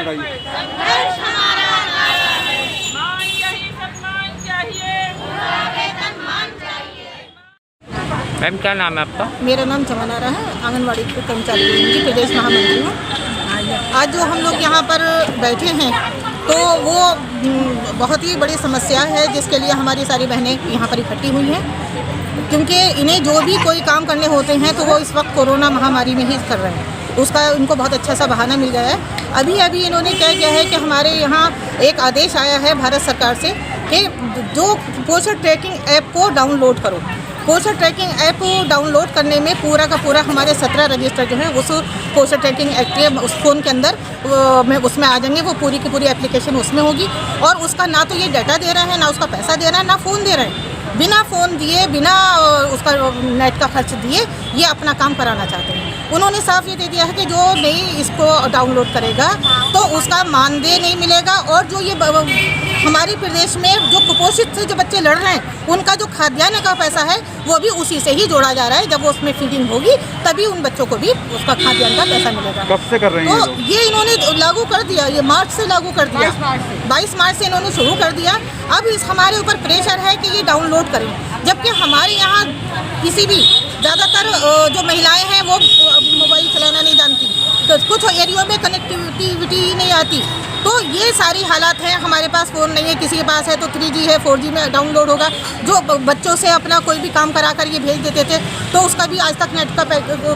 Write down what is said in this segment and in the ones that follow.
बताइए। मैम क्या नाम है आपका? मेरा नाम जमानारा है, आंगनवाड़ी के कर्मचारी की प्रदेश महामंत्री हूँ। आज जो हम लोग यहाँ पर बैठे हैं तो वो बहुत ही बड़ी समस्या है जिसके लिए हमारी सारी बहनें यहाँ पर इकट्ठी हुई हैं, क्योंकि इन्हें जो भी कोई काम करने होते हैं तो वो इस वक्त कोरोना महामारी में ही कर रहे हैं। उसका उनको बहुत अच्छा सा बहाना मिल गया है। अभी अभी इन्होंने क्या किया है कि हमारे यहाँ एक आदेश आया है भारत सरकार से कि जो पोषण ट्रैकिंग ऐप को डाउनलोड करो। पोषण ट्रैकिंग ऐप डाउनलोड करने में पूरा का पूरा हमारे 17 रजिस्टर जो है उस पोषण ट्रैकिंग ऐप के उस फ़ोन के अंदर में उसमें आ जाएंगे। वो पूरी की पूरी एप्लीकेशन उसमें होगी और उसका ना तो ये डाटा दे रहे हैं, ना उसका पैसा दे रहा है, ना फ़ोन दे रहे हैं। बिना फ़ोन दिए, बिना उसका नेट का खर्च दिए ये अपना काम कराना चाहते हैं। उन्होंने साफ ये दे दिया है कि जो नहीं इसको डाउनलोड करेगा तो उसका मानदेय नहीं मिलेगा, और जो ये हमारे प्रदेश में जो कुपोषित से जो बच्चे लड़ रहे हैं उनका जो खाद्यान्न का पैसा है वो भी उसी से ही जोड़ा जा रहा है। जब वो उसमें फीडिंग होगी तभी उन बच्चों को भी उसका खाद्यान्न का पैसा मिलेगा। कब से कर रहे हैं तो ये इन्होंने लागू कर दिया, ये मार्च से लागू कर दिया, 22 मार्च से इन्होंने शुरू कर दिया। अब इस हमारे ऊपर प्रेशर है कि ये डाउनलोड करें, जबकि हमारे यहाँ किसी भी ज़्यादातर जो महिलाएं हैं वो मोबाइल चलाना नहीं जानती, तो कुछ एरियो में कनेक्टिविटी नहीं आती। तो ये सारी हालात हैं। हमारे पास फ़ोन नहीं है, किसी के पास है तो 3G है, 4G में डाउनलोड होगा। जो बच्चों से अपना कोई भी काम करा कर ये भेज देते थे तो उसका भी आज तक नेट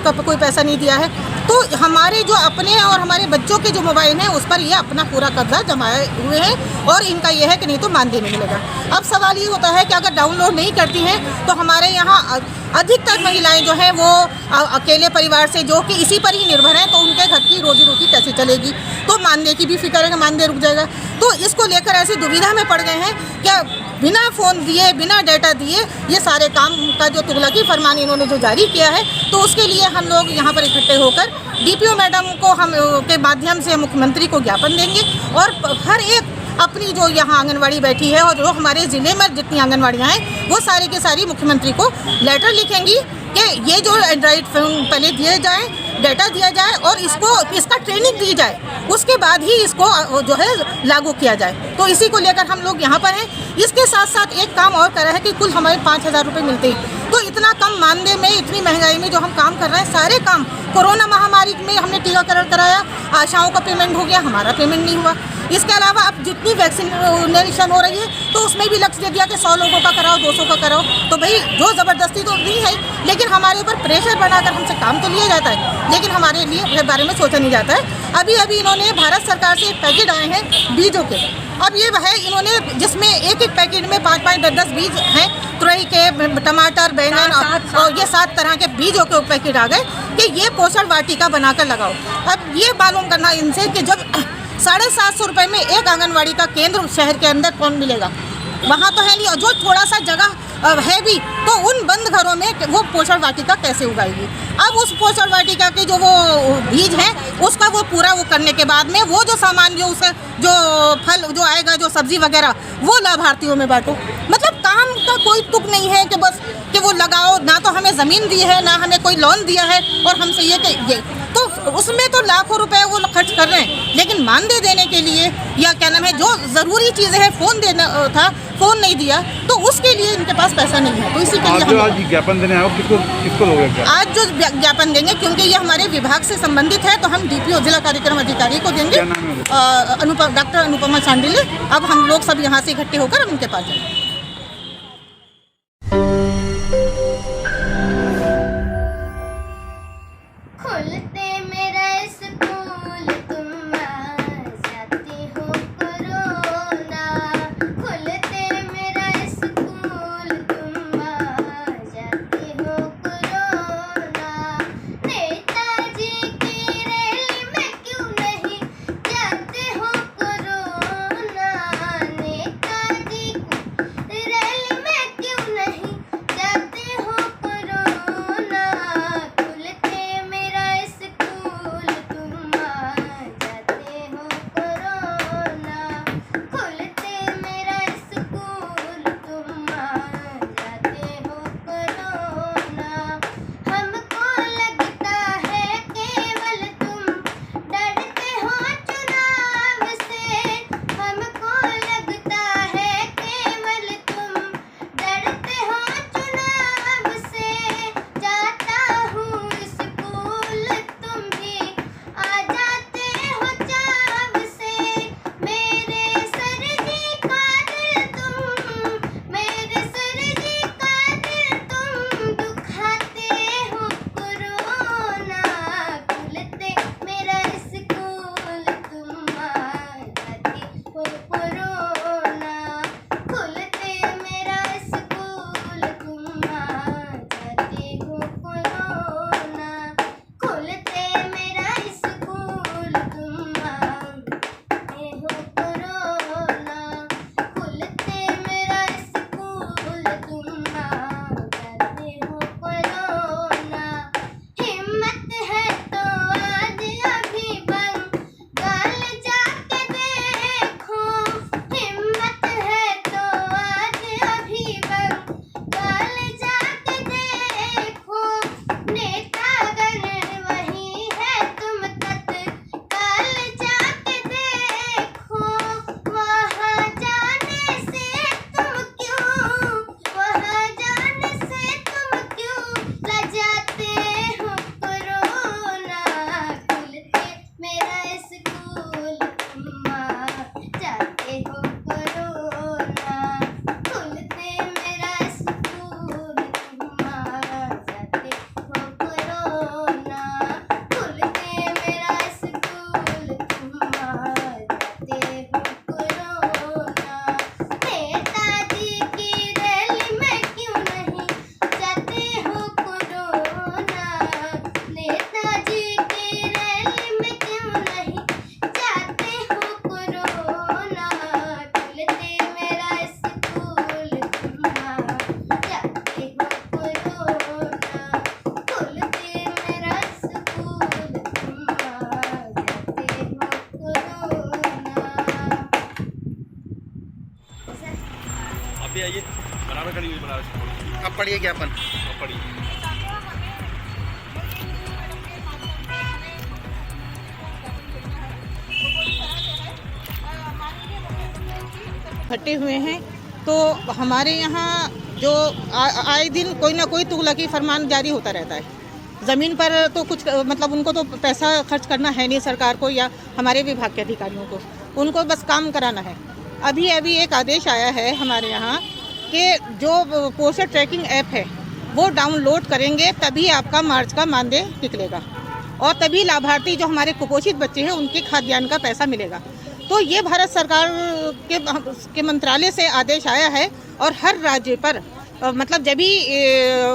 का कोई पैसा नहीं दिया है। तो हमारे जो अपने और हमारे बच्चों के जो मोबाइल हैं उस पर ये अपना पूरा कब्जा जमाए हुए हैं और इनका ये है कि नहीं तो मानदेय नहीं मिलेगा। अब सवाल ये होता है कि अगर डाउनलोड नहीं करती हैं तो हमारे यहाँ अधिकतर महिलाएं जो हैं वो अकेले परिवार से जो कि इसी पर ही निर्भर हैं, तो उनके घर की रोजी रोटी कैसे चलेगी? तो मानदेय की भी फिक्र है कि मानदेय रुक जाएगा। तो इसको लेकर ऐसी दुविधा में पड़ गए हैं क्या बिना फ़ोन दिए, बिना डाटा दिए ये सारे काम का जो तुगलकी फरमान इन्होंने जो जारी किया है, तो उसके लिए हम लोग यहाँ पर इकट्ठे होकर DPO मैडम को हम के माध्यम से मुख्यमंत्री को ज्ञापन देंगे और हर एक अपनी जो यहाँ आंगनवाड़ी बैठी है और जो हमारे ज़िले में जितनी आंगनवाड़ियाँ हैं वो सारी के सारी मुख्यमंत्री को लेटर लिखेंगी कि ये जो एंड्रॉइड फ़ोन पहले दिए जाए, डाटा दिया जाए और इसका ट्रेनिंग दी जाए, उसके बाद ही इसको जो है लागू किया जाए। तो इसी को लेकर हम लोग यहाँ पर हैं। इसके साथ साथ एक काम और करा है कि कुल हमारे 5,000 रुपये मिलते हैं। तो इतना कम मानदेय में, इतनी महंगाई में जो हम काम कर रहे हैं, सारे काम कोरोना महामारी में हमने टीकाकरण कराया, आशाओं का पेमेंट हो गया, हमारा पेमेंट नहीं हुआ। इसके अलावा अब जितनी वैक्सीनेशन हो रही है तो उसमें भी लक्ष्य दे दिया कि 100 लोगों का कराओ, 200 का कराओ। तो भाई जो ज़बरदस्ती तो नहीं है, लेकिन हमारे ऊपर प्रेशर बनाकर हमसे काम तो लिया जाता है, लेकिन हमारे लिए बारे में सोचा नहीं जाता है। अभी इन्होंने भारत सरकार से एक पैकेट आए हैं बीजों के। अब ये है इन्होंने जिसमें एक पैकेट में 5-5, 10-10 बीज हैं, तुरई के, टमाटर, बैंगन और ये 7 तरह के बीजों के पैकेट आ गए कि ये पोषण वाटिका बनाकर लगाओ। अब ये मालूम करना इनसे कि जब 750 रुपये में एक आंगनवाड़ी का केंद्र शहर के अंदर कौन मिलेगा? वहाँ तो है नहीं, और जो थोड़ा सा जगह है भी तो उन बंद घरों में वो पोषण वाटिका कैसे उगाएगी? अब उस पोषण वाटिका के जो वो बीज हैं उसका वो पूरा वो करने के बाद में वो जो सामान जो उसे जो फल जो आएगा, जो सब्जी वगैरह, वो लाभार्थियों में बांटो। मतलब काम का कोई तुक नहीं है कि बस कि वो लगाओ। ना तो हमें ज़मीन दी है, ना हमें कोई लोन दिया है, और हमसे ये तो उसमें तो लाखों रुपए वो खर्च कर रहे हैं, लेकिन मानदेय देने के लिए या क्या नाम है जो ज़रूरी चीज़ें हैं, फ़ोन देना था, फ़ोन नहीं दिया, तो उसके लिए इनके पास पैसा नहीं है। तो इसी के लिए आज ज्ञापन देने आओ, किसको लोगे? आज जो ज्ञापन देंगे, क्योंकि ये हमारे विभाग से संबंधित है, तो हम DPO जिला कार्यक्रम अधिकारी को देंगे, डॉक्टर अनुपमा सांडिले। अब हम लोग सब यहाँ से इकट्ठे होकर उनके पास जाएंगे। नेतागण वही है, तुम तत्काल जाके देखो, वहाँ जाने से तुम क्यों, वहाँ जाने से तुम क्यों लजाते हो कोरोना, खुलते मेरा स्कूल तुम जाते हो कोरोना, खुलते मेरा स्कूल तुम जाते हो कोरोना, खुलते मेरा स्कूल तुम जाते हो कोरोना, नेताजी की रैली में क्यों नहीं जाते हो कोरोना, नेताजी की रैली में क्यों नहीं जाते हो कोरोना, खुलते मेरा स्कूल तुम जाते हो कोरोना, खुलते मेरा स्कूल तुम जाते हो कोरोना। आप भी आइए, बराबर खड़ी हुई बनारस। अब पढ़िए ज्ञापन। अब पढ़िए। इकट्ठे हुए हैं, तो हमारे यहाँ जो आए दिन कोई ना कोई तुगलकी फरमान जारी होता रहता है। ज़मीन पर तो कुछ मतलब उनको तो पैसा खर्च करना है नहीं सरकार को या हमारे विभाग के अधिकारियों को, उनको बस काम कराना है। अभी एक आदेश आया है हमारे यहाँ कि जो पोस्टर ट्रैकिंग ऐप है वो डाउनलोड करेंगे तभी आपका मार्च का मानदेय निकलेगा और तभी लाभार्थी जो हमारे कुपोषित बच्चे हैं उनके खाद्यान्न का पैसा मिलेगा। तो ये भारत सरकार के मंत्रालय से आदेश आया है और हर राज्य पर मतलब जब भी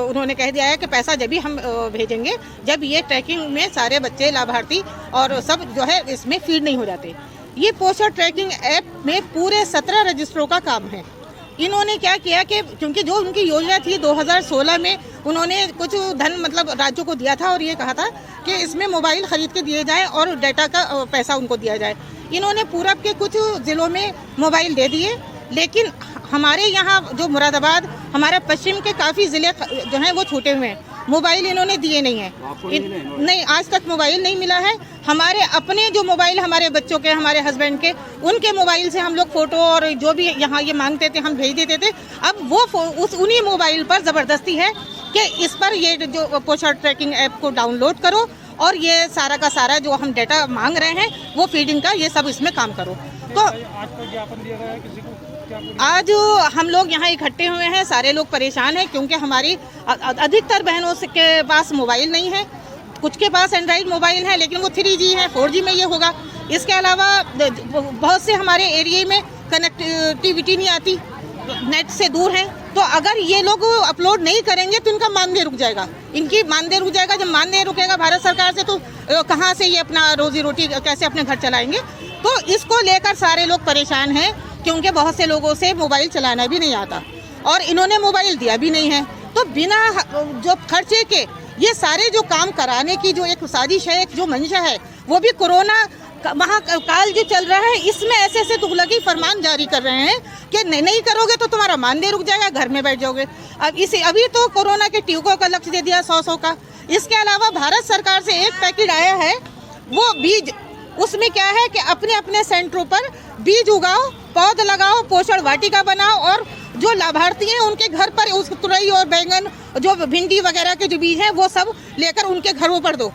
उन्होंने कह दिया है कि पैसा जब भी हम भेजेंगे जब ये ट्रैकिंग में सारे बच्चे लाभार्थी और सब जो है इसमें फीड नहीं हो जाते। ये पोस्टर ट्रैकिंग ऐप में पूरे 17 रजिस्ट्रों का काम है। इन्होंने क्या किया कि क्योंकि जो उनकी योजना थी 2016 में उन्होंने कुछ धन मतलब राज्यों को दिया था और ये कहा था कि इसमें मोबाइल खरीद के दिए जाए और डाटा का पैसा उनको दिया जाए। इन्होंने पूरब के कुछ ज़िलों में मोबाइल दे दिए, लेकिन हमारे यहाँ जो मुरादाबाद हमारा पश्चिम के काफ़ी ज़िले जो हैं वो छूटे हुए हैं, मोबाइल इन्होंने दिए नहीं हैं। नहीं, आज तक मोबाइल नहीं मिला है। हमारे अपने जो मोबाइल हमारे बच्चों के हमारे हस्बैंड के उनके मोबाइल से हम लोग फ़ोटो और जो भी यहाँ ये मांगते थे हम भेज देते थे। अब वो उन्हीं मोबाइल पर ज़बरदस्ती है कि इस पर ये जो पोस्टर ट्रैकिंग ऐप को डाउनलोड करो और ये सारा का सारा जो हम डाटा मांग रहे हैं वो फीडिंग का ये सब इसमें काम करो। तो आज का ज्ञापन दिया गया है किसी को? आज हम लोग यहाँ इकट्ठे हुए हैं, सारे लोग परेशान हैं क्योंकि हमारी अधिकतर बहनों के पास मोबाइल नहीं है, कुछ के पास एंड्रॉइड मोबाइल है लेकिन वो 3G है, 4G में ये होगा। इसके अलावा बहुत से हमारे एरिया में कनेक्टिविटी नहीं आती, नेट से दूर हैं। तो अगर ये लोग अपलोड नहीं करेंगे तो इनका मानदेय रुक जाएगा, इनकी मानदेय रुक जाएगा। जब मानदेय रुकेगा भारत सरकार से तो कहाँ से ये अपना रोजी रोटी कैसे अपने घर चलाएंगे। तो इसको लेकर सारे लोग परेशान हैं क्योंकि बहुत से लोगों से मोबाइल चलाना भी नहीं आता और इन्होंने मोबाइल दिया भी नहीं है। तो बिना जो खर्चे के ये सारे जो काम कराने की जो एक साजिश है, एक जो मंशा है, वो भी कोरोना महाकाल जो चल रहा है इसमें ऐसे ऐसे तुगलकी फरमान जारी कर रहे हैं कि नहीं करोगे तो तुम्हारा मानदेय रुक जाएगा, घर में बैठ जाओगे। अब अभी तो कोरोना के टीकों का लक्ष्य दे दिया 100 का। इसके अलावा भारत सरकार से एक पैकेट आया है वो बीज, उसमें क्या है कि अपने अपने सेंटरों पर बीज उगाओ, पौध लगाओ, पोषण वाटिका बनाओ और जो लाभार्थी हैं उनके घर पर उस तुरई और बैंगन जो भिंडी वगैरह के जो बीज हैं वो सब लेकर उनके घरों पर दो।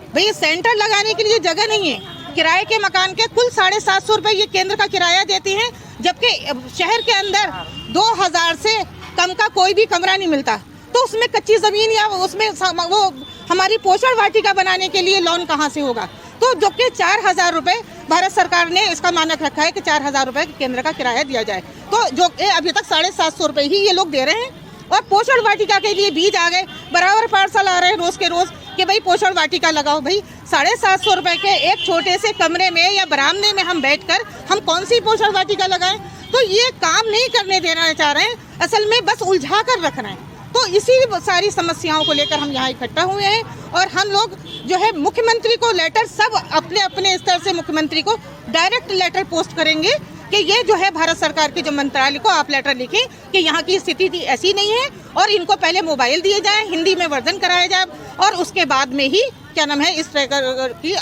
भाई सेंटर लगाने के लिए जगह नहीं है। किराए के मकान के कुल 750 रुपये ये केंद्र का किराया देते हैं, जबकि शहर के अंदर 2000 से कम का कोई भी कमरा नहीं मिलता। तो उसमें कच्ची ज़मीन या उसमें वो हमारी पोषण वाटिका बनाने के लिए लोन कहाँ से होगा। तो जो कि 4000 रुपये भारत सरकार ने इसका मानक रखा है कि 4000 रुपये केंद्र का किराया दिया जाए। तो जो अभी तक 750 रुपये ही ये लोग दे रहे हैं और पोषण वाटिका के लिए बीज आ गए, बराबर पार्सल आ रहे हैं रोज़ के रोज़ कि भाई पोषण वाटिका लगाओ। भाई 750 रुपये के एक छोटे से कमरे में या बरामदे में हम बैठकर हम कौन सी पोषण वाटिका लगाएं। तो ये काम नहीं करने देना चाह रहे हैं, असल में बस उलझा कर रखना है। तो इसी सारी समस्याओं को लेकर हम यहाँ इकट्ठा हुए हैं और हम लोग जो है मुख्यमंत्री को लेटर सब अपने अपने स्तर से मुख्यमंत्री को डायरेक्ट लेटर पोस्ट करेंगे कि ये जो है भारत सरकार के जो मंत्रालय को आप लेटर लिखें कि यहाँ की स्थिति ऐसी नहीं है और इनको पहले मोबाइल दिए जाए, हिंदी में वर्जन कराया जाए और उसके बाद में ही क्या नाम है इस ट्रैकर की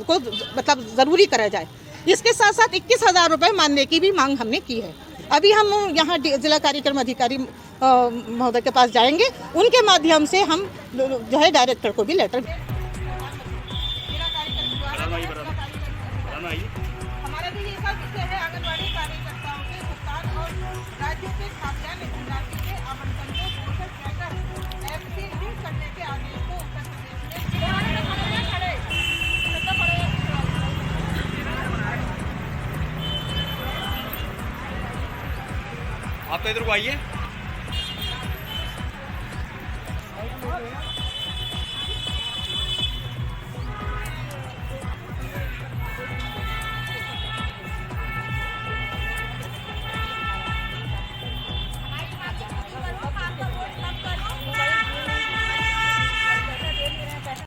को मतलब ज़रूरी कराया जाए। इसके साथ साथ 21,000 रुपये मानने की भी मांग हमने की है। अभी हम यहाँ जिला कार्यक्रम अधिकारी महोदय के पास जाएंगे, उनके माध्यम से हम जो है डायरेक्टर को भी लेटर हमारा भी ये सब विषय है आंगनबाड़ी कार्यकर्ताओं के भुगतान और राज्यों के खाद्यान्न राशि के आवंटन को पोषण ट्रैकर ऐप से लिंक करने के आदेश को उत्तर प्रदेश में आप तो इधर को आइए।